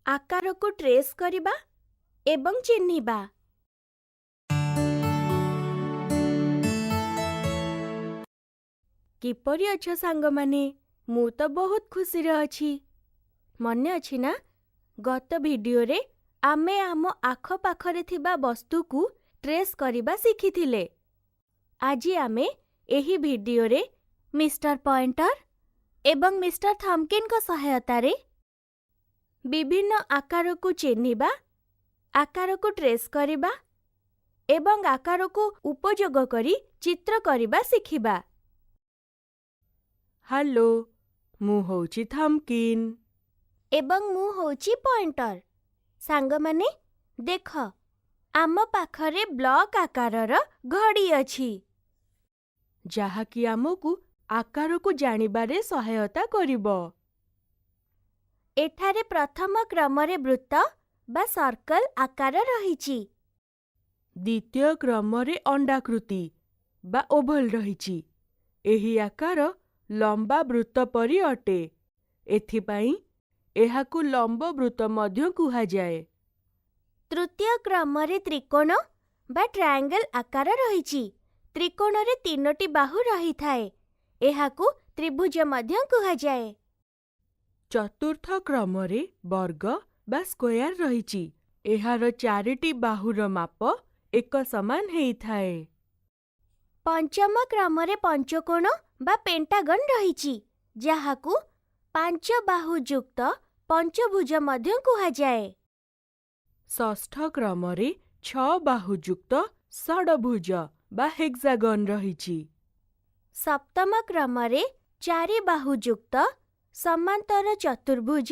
ଆକାରକୁ trace କରିବା ଏବଂ ଚିହ୍ନିବା। କିପରି ଅଛ ସାଙ୍ଗମାନେ? ମୁଁ ତ ବହୁତ ଖୁସିରେ ଅଛି। ମନେ ଅଛି ନା, ଗତ ଭିଡିଓରେ ଆମେ ଆମ ଆଖପାଖରେ ଥିବା ବସ୍ତୁକୁ ଟ୍ରେସ୍ କରିବା ଶିଖିଥିଲେ। ଆଜି ଆମେ ଏହି ଭିଡିଓରେ ମିଷ୍ଟର ପଏଣ୍ଟର ଏବଂ ମିଷ୍ଟର ଥମ୍ପକିନ୍‌ଙ୍କ ସହାୟତାରେ ବିଭିନ୍ନ ଆକାରକୁ ଚିହ୍ନିବା, ଆକାରକୁ ଟ୍ରେସ୍ କରିବା ଏବଂ ଆକାରକୁ ଉପଯୋଗ କରି ଚିତ୍ର କରିବା ଶିଖିବା। ହ୍ୟାଲୋ, ମୁଁ ହଉଛି ଥମ୍ପକିନ୍। ଏବଂ ମୁଁ ହଉଛି ପଏଣ୍ଟର। ସାଙ୍ଗମାନେ, ଦେଖ, ଆମ ପାଖରେ ବ୍ଲକ୍ ଆକାରର ଘଡ଼ି ଅଛି, ଯାହାକି ଆମକୁ ଆକାରକୁ ଜାଣିବାରେ ସହାୟତା କରିବ। ଏଠାରେ ପ୍ରଥମ କ୍ରମରେ ବୃତ୍ତ ବା ସର୍କଲ୍ ଆକାର ରହିଛି। ଦ୍ୱିତୀୟ କ୍ରମରେ ଅଣ୍ଡାକୃତି ବା ଓଭାଲ୍ ରହିଛି। ଏହି ଆକାର ଲମ୍ବା ବୃତ୍ତ ପରି ଅଟେ। ଏଥିପାଇଁ ଏହାକୁ ଲମ୍ବ ବୃତ୍ତ ମଧ୍ୟ କୁହାଯାଏ। ତୃତୀୟ କ୍ରମରେ ତ୍ରିକୋଣ ବା ଟ୍ରାୟାଙ୍ଗଲ୍ ଆକାର ରହିଛି। ତ୍ରିକୋଣରେ 3ଟି ବାହୁ ରହିଥାଏ। ଏହାକୁ ତ୍ରିଭୁଜ ମଧ୍ୟ କୁହାଯାଏ। ଚତୁର୍ଥ କ୍ରମରେ ବର୍ଗ ବା ସ୍କୋୟାର୍ ରହିଛି। ଏହାର 4ଟି ବାହୁର ମାପ ଏକ ସମାନ ହେଇଥାଏ। ପଞ୍ଚମ କ୍ରମରେ ପଞ୍ଚକୋଣ ବା ପେଣ୍ଟାଗନ୍ ରହିଛି, ଯାହାକୁ 5 ବାହୁ ଯୁକ୍ତ ପଞ୍ଚଭୁଜ ମଧ୍ୟ କୁହାଯାଏ। ଷଷ୍ଠ କ୍ରମରେ 6 ବାହୁ ଯୁକ୍ତ ଷଡ଼ଭୁଜ ବା ହେକ୍ସାଗନ୍ ରହିଛି। ସପ୍ତମ କ୍ରମରେ 4 ବାହୁ ଯୁକ୍ତ ସମାନ୍ତର ଚତୁର୍ଭୁଜ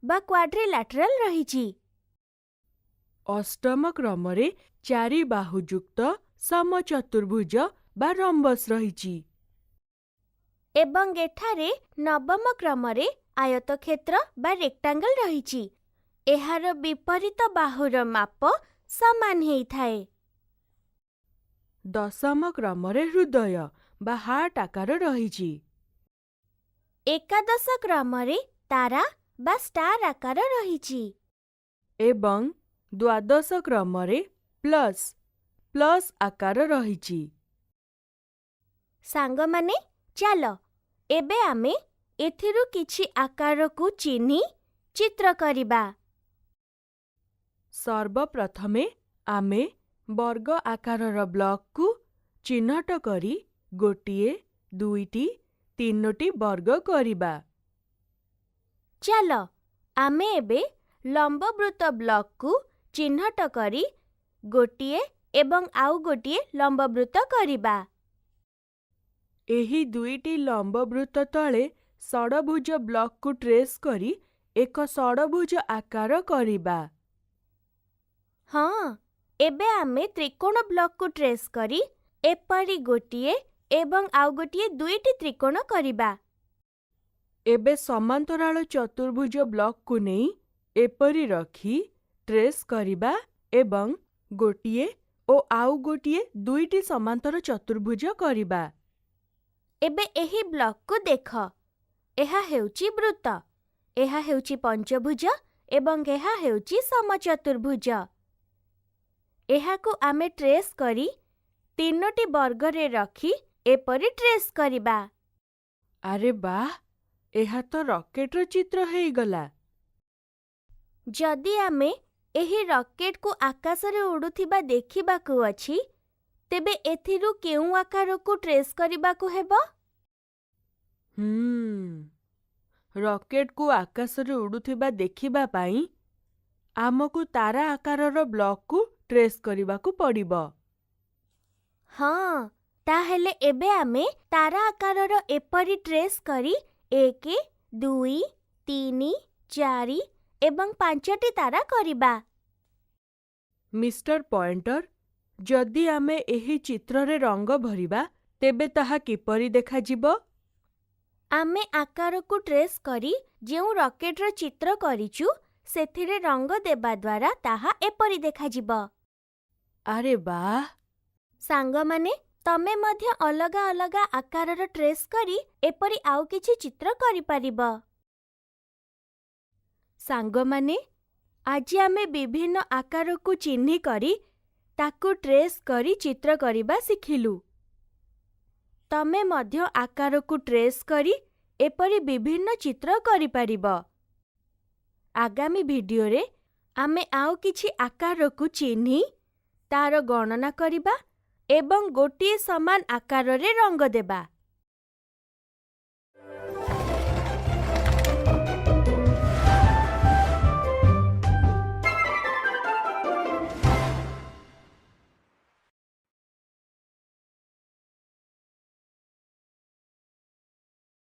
ବା କ୍ୱାଡ୍ରିଲାଟରାଲ୍ ରହିଛି। ଅଷ୍ଟମ କ୍ରମରେ 4 ବାହୁ ଯୁକ୍ତ ସମଚତୁର୍ଭୁଜ ବା ରମ୍ବସ୍ ରହିଛି। ଏବଂ ଏଠାରେ ନବମ କ୍ରମରେ ଆୟତକ୍ଷେତ୍ର ବା ରେକ୍ଟାଙ୍ଗଲ୍ ରହିଛି। ଏହାର ବିପରୀତ ବାହୁର ମାପ ସମାନ ହେଇଥାଏ। ଦଶମ କ୍ରମରେ ହୃଦୟ ବା ହାର୍ଟ ଆକାର ରହିଛି। ଏକାଦଶ କ୍ରମରେ ତାରା ବା ଷ୍ଟାର୍ ଆକାର ରହିଛି। ଏବଂ ଦ୍ୱାଦଶ କ୍ରମରେ ପ୍ଲସ୍ ଆକାର ରହିଛି। ସାଙ୍ଗମାନେ, ଚାଲ ଏବେ ଆମେ ଏଥିରୁ କିଛି ଆକାରକୁ ଚିହ୍ନି ଚିତ୍ର କରିବା। ସର୍ବପ୍ରଥମେ ଆମେ ବର୍ଗ ଆକାରର ବ୍ଲକ୍‌କୁ ଚିହ୍ନଟ କରି 1, 2, 3ଟି ବର୍ଗ କରିବା। ଚାଲ ଆମେ ଏବେ ଲମ୍ବବୃତ୍ତ ବ୍ଲକ୍‌କୁ ଚିହ୍ନଟ କରି 1 ଏବଂ ଆଉ ଗୋଟିଏ ଲମ୍ବବୃତ୍ତ କରିବା। ଏହି 2ଟି ଲମ୍ବବୃତ୍ତ ତଳେ ଷଡ଼ଭୁଜ ବ୍ଲକ୍‌କୁ ଟ୍ରେସ୍ କରି ଏକ ଷଡ଼ଭୁଜ ଆକାର କରିବା। ହଁ, ଏବେ ଆମେ ତ୍ରିକୋଣ ବ୍ଲକ୍‌କୁ ଟ୍ରେସ୍ କରି ଏପରି ଗୋଟିଏ ଏବଂ ଆଉ ଗୋଟିଏ 2ଟି ତ୍ରିକୋଣ କରିବା। ଏବେ ସମାନ୍ତରାଳ ଚତୁର୍ଭୁଜ ବ୍ଲକ୍‌କୁ ନେଇ ଏପରି ରଖି ଟ୍ରେସ୍ କରିବା ଏବଂ ଗୋଟିଏ ଓ ଆଉ ଗୋଟିଏ 2ଟି ସମାନ୍ତର ଚତୁର୍ଭୁଜ କରିବା। ଏବେ ଏହି ବ୍ଲକ୍‌କୁ ଦେଖ। ଏହା ହେଉଛି ବୃତ୍ତ, ଏହା ହେଉଛି ପଞ୍ଚଭୁଜ ଏବଂ ଏହା ହେଉଛି ସମଚତୁର୍ଭୁଜ। ଏହାକୁ ଆମେ ଟ୍ରେସ୍ କରି 3ଟି ବର୍ଗରେ ରଖି ଏପରି ଟ୍ରେସ୍ କରିବା। ଆରେ ବାଃ, ଏହା ତ ରକେଟ୍‌ର ଚିତ୍ର ହେଇଗଲା। ଯଦି ଆମେ ଏହି ରକେଟ୍‌କୁ ଆକାଶରେ ଉଡୁଥିବା ଦେଖିବାକୁ ଅଛି, ତେବେ ଏଥିରୁ କେଉଁ ଆକାରକୁ ଟ୍ରେସ୍ କରିବାକୁ ହେବ? ରକେଟ୍‌କୁ ଆକାଶରେ ଉଡୁଥିବା ଦେଖିବା ପାଇଁ ଆମକୁ ତାରା ଆକାରର ବ୍ଲକ୍‌କୁ ଟ୍ରେସ୍ କରିବାକୁ ପଡ଼ିବ। ହଁ, ତାହେଲେ ଏବେ ଆମେ ତାରା ଆକାରର ଏପରି ଟ୍ରେସ୍ କରି 1, 2, 3, 4 ଏବଂ 5ଟି ତାରା କରିବା। ମିଷ୍ଟର ପଏଣ୍ଟର, ଯଦି ଆମେ ଏହି ଚିତ୍ରରେ ରଙ୍ଗ ଭରିବା, ତେବେ ତାହା କିପରି ଦେଖାଯିବ? ଆମେ ଆକାରକୁ ଟ୍ରେସ୍ କରି ଯେଉଁ ରକେଟ୍‌ର ଚିତ୍ର କରିଛୁ, ସେଥିରେ ରଙ୍ଗ ଦେବା ଦ୍ୱାରା ତାହା ଏପରି ଦେଖାଯିବ। ଆରେ ବାଃ! ସାଙ୍ଗମାନେ, ତମେ ମଧ୍ୟ ଅଲଗା ଅଲଗା ଆକାରର ଟ୍ରେସ୍ କରି ଏପରି ଆଉ କିଛି ଚିତ୍ର କରିପାରିବ। ସାଙ୍ଗମାନେ, ଆଜି ଆମେ ବିଭିନ୍ନ ଆକାରକୁ ଚିହ୍ନି କରି ତାକୁ ଟ୍ରେସ୍ କରି ଚିତ୍ର କରିବା ଶିଖିଲୁ। ତମେ ମଧ୍ୟ ଆକାରକୁ ଟ୍ରେସ୍ କରି ଏପରି ବିଭିନ୍ନ ଚିତ୍ର କରିପାରିବ। ଆଗାମୀ ଭିଡିଓରେ ଆମେ ଆଉ କିଛି ଆକାରକୁ ଚିହ୍ନି ତାର ଗଣନା କରିବା ଏବଂ ଗୋଟିଏ ସମାନ ଆକାରରେ ରଙ୍ଗ ଦେବା।